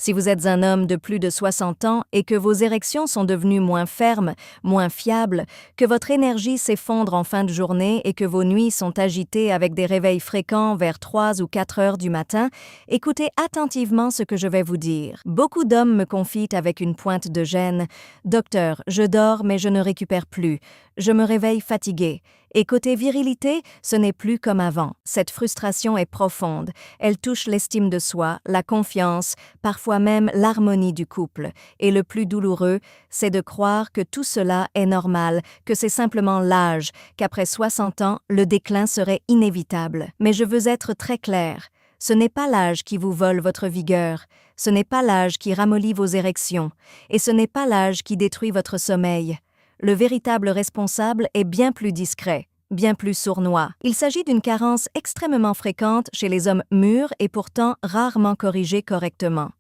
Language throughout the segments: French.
Si vous êtes un homme de plus de 60 ans et que vos érections sont devenues moins fermes, moins fiables, que votre énergie s'effondre en fin de journée et que vos nuits sont agitées avec des réveils fréquents vers 3 ou 4 heures du matin, écoutez attentivement ce que je vais vous dire. Beaucoup d'hommes me confient avec une pointe de gêne « Docteur, je dors mais je ne récupère plus. Je me réveille fatigué. » Et côté virilité, ce n'est plus comme avant. Cette frustration est profonde. Elle touche l'estime de soi, la confiance, parfois même l'harmonie du couple. Et le plus douloureux, c'est de croire que tout cela est normal, que c'est simplement l'âge, qu'après 60 ans, le déclin serait inévitable. Mais je veux être très claire. Ce n'est pas l'âge qui vous vole votre vigueur, ce n'est pas l'âge qui ramollit vos érections, et ce n'est pas l'âge qui détruit votre sommeil. Le véritable responsable est bien plus discret, bien plus sournois. Il s'agit d'une carence extrêmement fréquente chez les hommes mûrs et pourtant rarement corrigée correctement.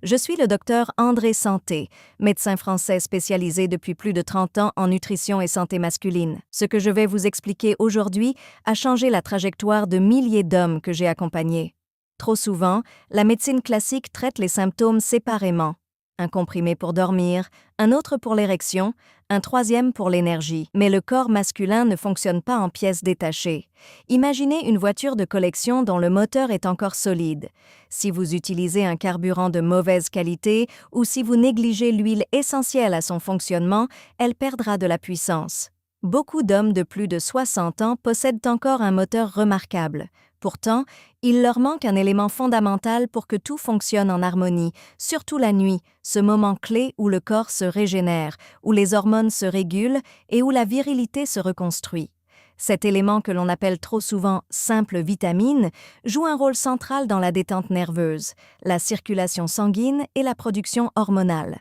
Je suis le docteur André Santé, médecin français spécialisé depuis plus de 30 ans en nutrition et santé masculine. Ce que je vais vous expliquer aujourd'hui a changé la trajectoire de milliers d'hommes que j'ai accompagnés. Trop souvent, la médecine classique traite les symptômes séparément. Un comprimé pour dormir, un autre pour l'érection, un troisième pour l'énergie. Mais le corps masculin ne fonctionne pas en pièces détachées. Imaginez une voiture de collection dont le moteur est encore solide. Si vous utilisez un carburant de mauvaise qualité ou si vous négligez l'huile essentielle à son fonctionnement, elle perdra de la puissance. Beaucoup d'hommes de plus de 60 ans possèdent encore un moteur remarquable. Pourtant, il leur manque un élément fondamental pour que tout fonctionne en harmonie, surtout la nuit, ce moment clé où le corps se régénère, où les hormones se régulent et où la virilité se reconstruit. Cet élément que l'on appelle trop souvent « simple vitamine » joue un rôle central dans la détente nerveuse, la circulation sanguine et la production hormonale.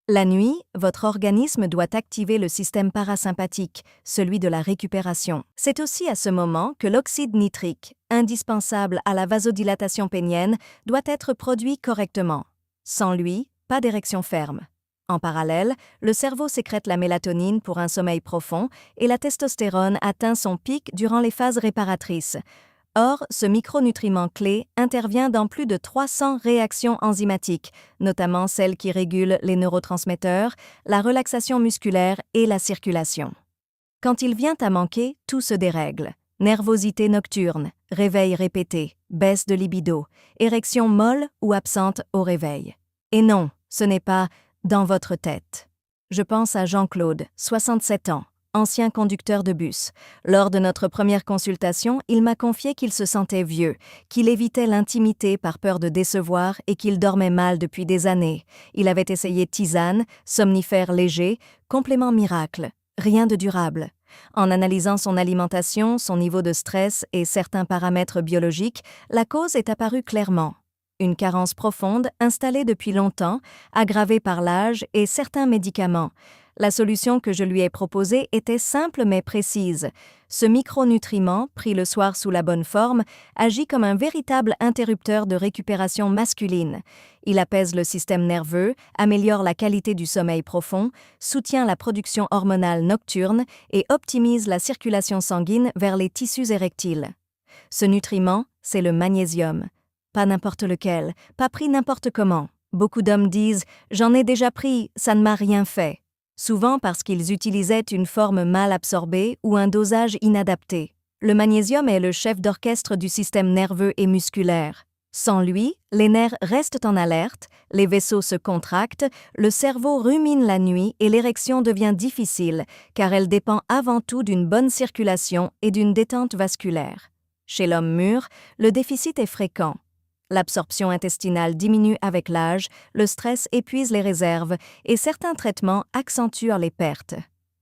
La nuit, votre organisme doit activer le système parasympathique, celui de la récupération. C'est aussi à ce moment que l'oxyde nitrique, indispensable à la vasodilatation pénienne, doit être produit correctement. Sans lui, pas d'érection ferme. En parallèle, le cerveau sécrète la mélatonine pour un sommeil profond et la testostérone atteint son pic durant les phases réparatrices. Or, ce micronutriment clé intervient dans plus de 300 réactions enzymatiques, notamment celles qui régulent les neurotransmetteurs, la relaxation musculaire et la circulation. Quand il vient à manquer, tout se dérègle. Nervosité nocturne, réveil répété, baisse de libido, érection molle ou absente au réveil. Et non, ce n'est pas « dans votre tête ». Je pense à Jean-Claude, 67 ans. Ancien conducteur de bus. Lors de notre première consultation, il m'a confié qu'il se sentait vieux, qu'il évitait l'intimité par peur de décevoir et qu'il dormait mal depuis des années. Il avait essayé tisane, somnifères légers, compléments miracles. Rien de durable. En analysant son alimentation, son niveau de stress et certains paramètres biologiques, la cause est apparue clairement. Une carence profonde installée depuis longtemps, aggravée par l'âge et certains médicaments. La solution que je lui ai proposée était simple mais précise. Ce micronutriment, pris le soir sous la bonne forme, agit comme un véritable interrupteur de récupération masculine. Il apaise le système nerveux, améliore la qualité du sommeil profond, soutient la production hormonale nocturne et optimise la circulation sanguine vers les tissus érectiles. Ce nutriment, c'est le magnésium. Pas n'importe lequel, pas pris n'importe comment. Beaucoup d'hommes disent « j'en ai déjà pris, ça ne m'a rien fait ». Souvent parce qu'ils utilisaient une forme mal absorbée ou un dosage inadapté. Le magnésium est le chef d'orchestre du système nerveux et musculaire. Sans lui, les nerfs restent en alerte, les vaisseaux se contractent, le cerveau rumine la nuit et l'érection devient difficile, car elle dépend avant tout d'une bonne circulation et d'une détente vasculaire. Chez l'homme mûr, le déficit est fréquent. L'absorption intestinale diminue avec l'âge, le stress épuise les réserves et certains traitements accentuent les pertes.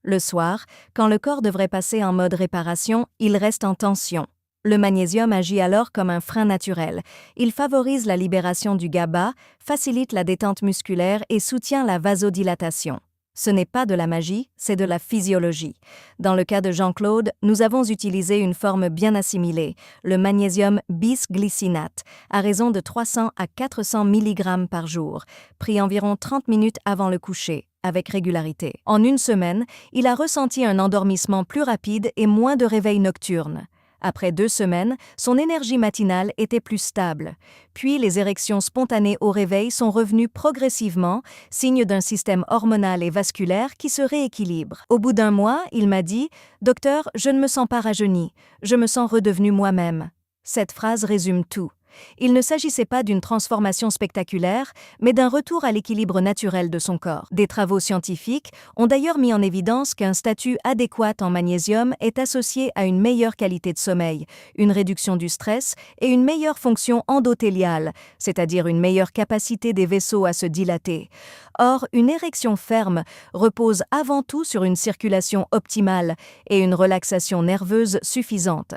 Le soir, quand le corps devrait passer en mode réparation, il reste en tension. Le magnésium agit alors comme un frein naturel. Il favorise la libération du GABA, facilite la détente musculaire et soutient la vasodilatation. Ce n'est pas de la magie, c'est de la physiologie. Dans le cas de Jean-Claude, nous avons utilisé une forme bien assimilée, le magnésium bisglycinate, à raison de 300 à 400 mg par jour, pris environ 30 minutes avant le coucher, avec régularité. En une semaine, il a ressenti un endormissement plus rapide et moins de réveils nocturnes. Après 2 semaines, son énergie matinale était plus stable. Puis les érections spontanées au réveil sont revenues progressivement, signe d'un système hormonal et vasculaire qui se rééquilibre. Au bout d'un mois, il m'a dit « Docteur, je ne me sens pas rajeuni, je me sens redevenu moi-même ». Cette phrase résume tout. Il ne s'agissait pas d'une transformation spectaculaire, mais d'un retour à l'équilibre naturel de son corps. Des travaux scientifiques ont d'ailleurs mis en évidence qu'un statut adéquat en magnésium est associé à une meilleure qualité de sommeil, une réduction du stress et une meilleure fonction endothéliale, c'est-à-dire une meilleure capacité des vaisseaux à se dilater. Or, une érection ferme repose avant tout sur une circulation optimale et une relaxation nerveuse suffisante.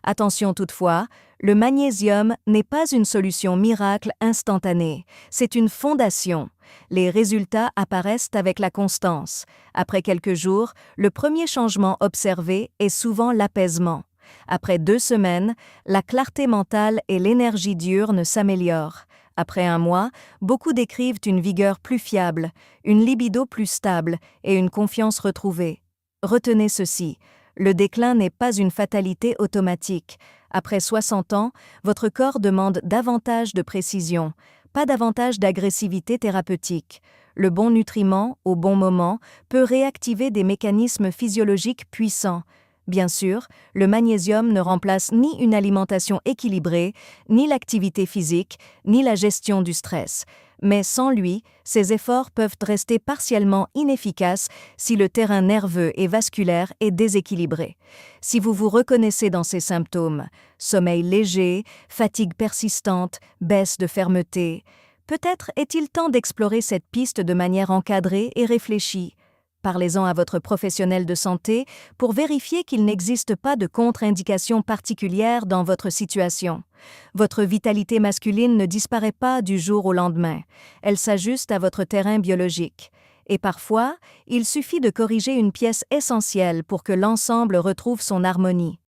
Attention toutefois, le magnésium n'est pas une solution miracle instantanée, c'est une fondation. Les résultats apparaissent avec la constance. Après quelques jours, le premier changement observé est souvent l'apaisement. Après 2 semaines, la clarté mentale et l'énergie diurne s'améliorent. Après 1 mois, beaucoup décrivent une vigueur plus fiable, une libido plus stable et une confiance retrouvée. Retenez ceci. Le déclin n'est pas une fatalité automatique. Après 60 ans, votre corps demande davantage de précision, pas davantage d'agressivité thérapeutique. Le bon nutriment, au bon moment, peut réactiver des mécanismes physiologiques puissants. Bien sûr, le magnésium ne remplace ni une alimentation équilibrée, ni l'activité physique, ni la gestion du stress. Mais sans lui, ces efforts peuvent rester partiellement inefficaces si le terrain nerveux et vasculaire est déséquilibré. Si vous vous reconnaissez dans ces symptômes, sommeil léger, fatigue persistante, baisse de fermeté, peut-être est-il temps d'explorer cette piste de manière encadrée et réfléchie. Parlez-en à votre professionnel de santé pour vérifier qu'il n'existe pas de contre-indication particulière dans votre situation. Votre vitalité masculine ne disparaît pas du jour au lendemain. Elle s'ajuste à votre terrain biologique. Et parfois, il suffit de corriger une pièce essentielle pour que l'ensemble retrouve son harmonie.